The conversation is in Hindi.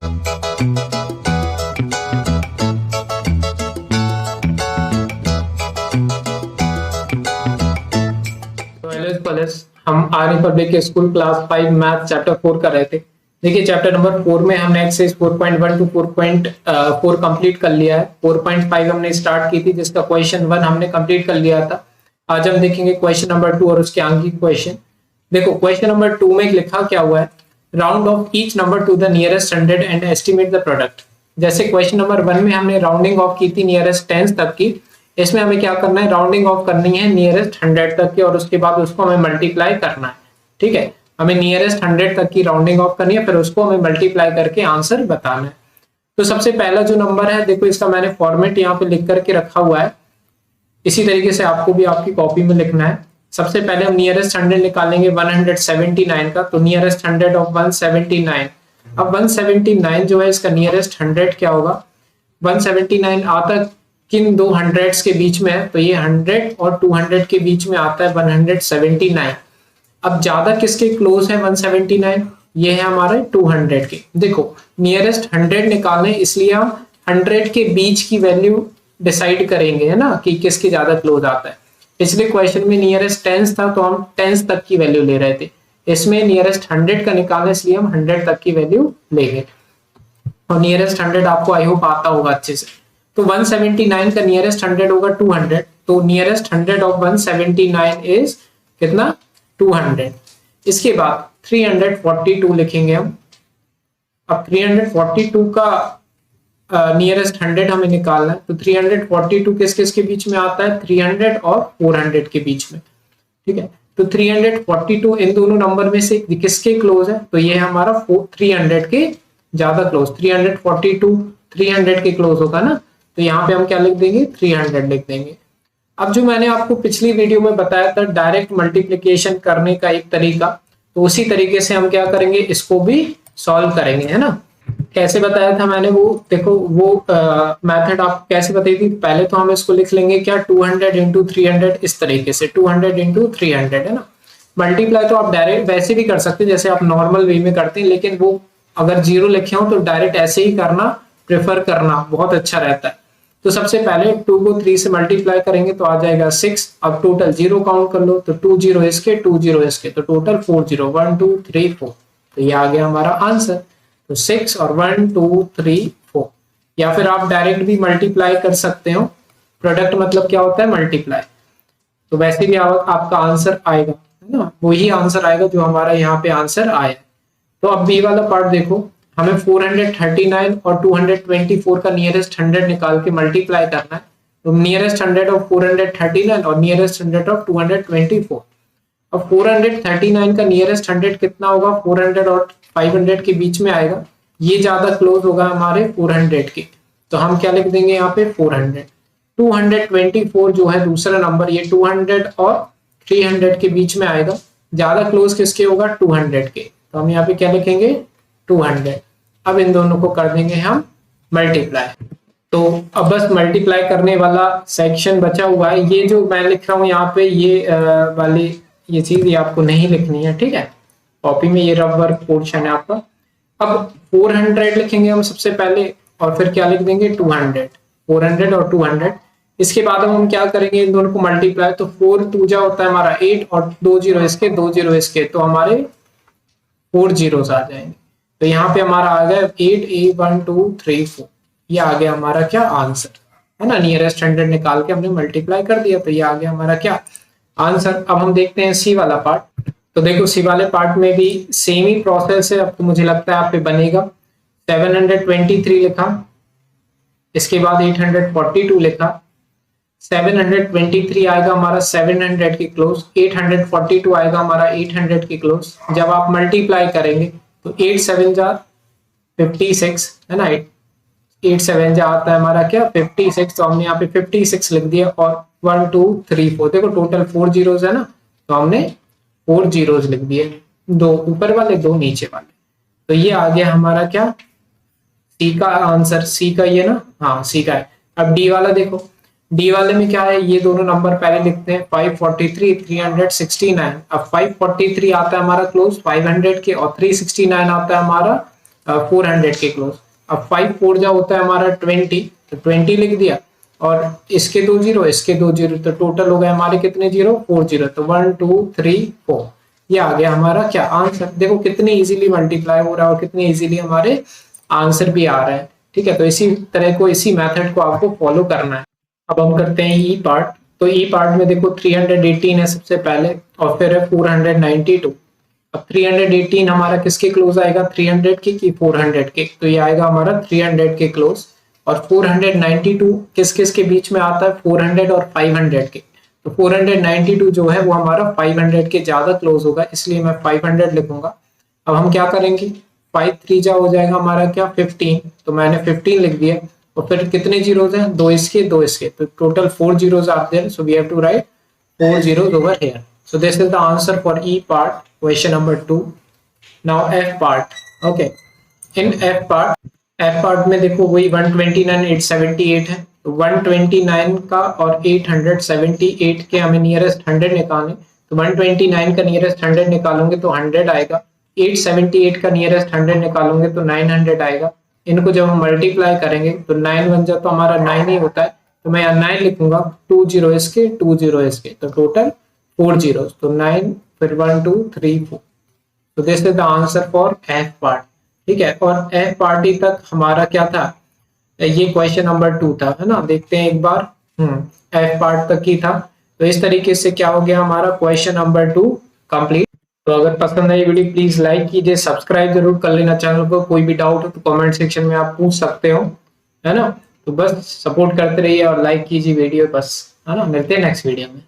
हम Arya public school class 5 math chapter 4 कर रहे थे। देखिए चैप्टर नंबर 4 में हमने एक्सरसाइज 4.1 टू 4.4 कंप्लीट कर लिया है। 4.5 हमने स्टार्ट की थी जिसका क्वेश्चन 1 हमने कंप्लीट कर लिया था। आज हम देखेंगे क्वेश्चन नंबर 2 और उसके आगे की क्वेश्चन। देखो क्वेश्चन नंबर 2 में लिखा क्या हुआ है, round of each number two the nearest 100 and estimate the product. जैसे क्वेश्चन नंबर 1 में हमने राउंडिंग ऑफ की थी नियरेस्ट 10 तक की, इसमें हमें क्या करना है, राउंडिंग ऑफ करनी है नियरेस्ट 100 तक की और उसके बाद उसको हमें मल्टीप्लाई करना है। ठीक है, हमें नियरेस्ट 100 तक की राउंडिंग ऑफ करनी है, फिर उसको हमें मल्टीप्लाई करके आंसर बताना है। तो सबसे पहला जो नंबर है, देखो इसका मैंने फॉर्मेट यहाँ पे लिख करके रखा हुआ है, इसी तरीके से आपको भी आपकी कॉपी में लिखना है। सबसे पहले हम नियरेस्ट 100 निकालेंगे 179 का, तो नियरेस्ट 100 ऑफ 179। अब 179 जो है इसका नियरेस्ट 100 क्या होगा, 179 आता किन दो हंड्रेड्स के बीच में है, तो ये 100 और 200 के बीच में आता है 179। अब ज्यादा किसके क्लोज है 179, ये है हमारे 200 के। देखो नियरेस्ट 100 निकालने, इसलिए हम 100 के बीच की वैल्यू डिसाइड करेंगे, है ना, कि किसके ज्यादा क्लोज आता है। पिछले क्वेश्चन में नियरेस्ट 10 था तो हम 10 तक की वैल्यू ले रहे थे, इसमें नियरेस्ट 100 का निकालने, इसलिए हम 100 तक की वैल्यू लेंगे। और नियरेस्ट 100 आपको आई होप आता होगा अच्छे से। तो 179 का नियरेस्ट 100 होगा 200, तो नियरेस्ट 100 ऑफ 179 इज कितना, 200। इसके बाद 342 लिखेंगे हम। अब 342 का नियरेस्ट 100 हमें निकालना है, तो 342 किस किस के बीच में आता है, 300 और 400 के बीच में। ठीक है, तो 342 इन दोनों नंबर में से किसके क्लोज है, तो ये हमारा 300 के ज्यादा क्लोज। 342 300 के क्लोज होगा ना, तो यहाँ पे हम क्या लिख देंगे, 300 लिख देंगे। अब जो मैंने आपको पिछली वीडियो में बताया था डायरेक्ट मल्टीप्लिकेशन करने का एक तरीका, तो उसी तरीके से हम क्या करेंगे, इसको भी सॉल्व करेंगे, है ना। कैसे बताया था मैंने, वो देखो वो मेथड आप कैसे बताई थी। पहले तो हम इसको लिख लेंगे क्या, 200 इंटू 300, इस तरीके से 200 इंटू 300, है ना। मल्टीप्लाई तो आप डायरेक्ट वैसे भी कर सकते हैं जैसे आप नॉर्मल वे में करते हैं, लेकिन वो अगर 0 लिखे हो तो डायरेक्ट ऐसे ही करना प्रेफर करना बहुत अच्छा रहता है। तो सबसे पहले 2 को 3 से मल्टीप्लाई करेंगे तो आ जाएगा 6। अब टोटल 0 काउंट कर लो, तो 2 0 इसके 2 0 इसके, तो टोटल 4 0, 1 2 3 4, तो ये आ गया हमारा आंसर। तो 6 और 1 2 3 4। या फिर आप डायरेक्ट भी मल्टीप्लाई कर सकते हो, प्रोडक्ट मतलब क्या होता है, मल्टीप्लाई। तो वैसे भी आपका आंसर आएगा, है ना, वही आंसर आएगा जो हमारा यहाँ पे आंसर आया। तो अब बी वाला पार्ट देखो, हमें 439 और 224 का नियरेस्ट 100 निकाल के मल्टीप्लाई करना है। तो नियरेस्ट 100 ऑफ 439 और नियरेस्ट 100 ऑफ 224। अब 439 का नियरेस्ट 100 कितना होगा, 400 और 500 के बीच में आएगा, ये ज्यादा क्लोज होगा हमारे 400 के, तो हम क्या लिख देंगे यहाँ पे 400। 224 जो है दूसरा नंबर, ये 200 और 300 के बीच में आएगा, ज्यादा क्लोज किसके होगा, 200 के, तो हम यहाँ पे क्या लिखेंगे 200। अब इन दोनों को कर देंगे हम मल्टीप्लाई। तो अब बस मल्टीप्लाई करने वाला सेक्शन बचा हुआ है। ये जो मैं लिख रहा हूँ यहाँ पे, ये वाली ये चीज ये आपको नहीं लिखनी है, ठीक है, कॉपी में ये रफ वर्क पोर्शन है आपका। अब 400 लिखेंगे हम सबसे पहले, और फिर क्या लिख देंगे 200, 400 और 200। इसके बाद हम क्या करेंगे, इन दोनों को मल्टीप्लाई, तो 4 2 जा होता है हमारा 8 और 2 0 इसके 2 0 इसके, तो हमारे 4 zeros आ जाएंगे। तो यहाँ पे हमारा आ गया 8 8 1 2 3 4, ये आ गया हमारा क्या आंसर, है ना। नियरेस्ट 100 निकाल के हमने मल्टीप्लाई कर दिया, तो ये आ गया हमारा क्या आंसर। अब हम देखते हैं सी वाला पार्ट। तो देखो सी वाले पार्ट में भी सेम ही प्रोसेस है। अब तो मुझे लगता है आप पे बनेगा। 723 लिखा, इसके बाद 842 लिखा, 723 आएगा हमारा 700 के क्लोज, 842 आएगा हमारा 800 के क्लोज। जब आप मल्टीप्लाई करेंगे तो 8 7 जा 56, है ना, 8 7 जा आता है हमारा क्या 56, तो हमने यहाँ पे 56 लिख दिया, और 1 2 3 4, देखो टोटल 4 zeros है ना, तो हमने 4 zeros लिख दिए, 2 ऊपर वाले 2 नीचे वाले। तो ये आ गया हमारा क्या सी का आंसर, सी का ये ना, हाँ सी का है। अब डी वाला देखो, डी वाले में क्या है, ये दोनों नंबर पहले लिखते हैं, 543 369। अब 543 आता है हमारा क्लोज 500 के, और 369 आता है हमारा 400 के क्लोज। अब 5 4 जा होता है हमारा 20, तो 20 लिख दिया, और इसके 2 जीरो, इसके 2 जीरो, तो टोटल हो गए हमारे कितने जीरो, 4 जीरो। तो 1 2 3 4, ये आ गया हमारा क्या आंसर। देखो कितनी इजीली मल्टीप्लाई हो रहा है और कितनी इजीली हमारे आंसर भी आ रहा है। ठीक है, तो इसी तरह को, इसी मेथड को आपको फॉलो करना है। अब हम करते हैं ई पार्ट। तो ई पार्ट में देखो 318 है सबसे पहले, और फिर है 492। अब 318 हमारा किसके क्लोज आएगा, 300 के कि 400 के, तो ये आएगा हमारा 300 के क्लोज। और 492 किस किस के बीच में आता है, 400 और 500 के, तो 492 जो है वो हमारा 500 के ज्यादा क्लोज होगा, इसलिए मैं 500 लिखूंगा। अब हम क्या करेंगे, 5 3 जा हो जाएगा हमारा क्या 15, तो मैंने 15 लिख दिया। और फिर कितने जीरोज हैं, 2 इसके 2 इसके, तो total 4 zeros are there, so we have to write 4 zeros over here. So this is the answer for E part, question number 2. Now F part. Okay, in F part में देखो वही 129 878 है, तो 129 का और 878 के हमें नियरेस्ट 100 निकालने, तो 129 का नियरेस्ट 100 निकालोगे तो 100 आएगा, 878 का नियरेस्ट 100 निकालोगे तो 900 आएगा। इनको जब हम मल्टीप्लाई करेंगे तो 9 बन जाए तो हमारा 9 ही होता है, तो मैं यहाँ 9 लिखूंगा, 2 जीरो इसके 2 जीरो इसके, तो टोटल 4 जीरोस, तो 9 फिर 1 2 3 4। तो this is the answer for F part. ठीक है, और एफ पार्टी तक हमारा क्या था, ये क्वेश्चन नंबर 2 था, है ना। देखते हैं एक बार, एफ पार्ट तक ही था। तो इस तरीके से क्या हो गया हमारा क्वेश्चन नंबर 2 कंप्लीट। तो अगर पसंद आई वीडियो प्लीज लाइक कीजिए, सब्सक्राइब जरूर कर लेना चैनल को। कोई भी डाउट हो तो कमेंट सेक्शन में आप पूछ सकते हो, है ना। तो बस सपोर्ट करते रहिए और लाइक कीजिए वीडियो, बस, है ना। मिलते हैं नेक्स्ट वीडियो में।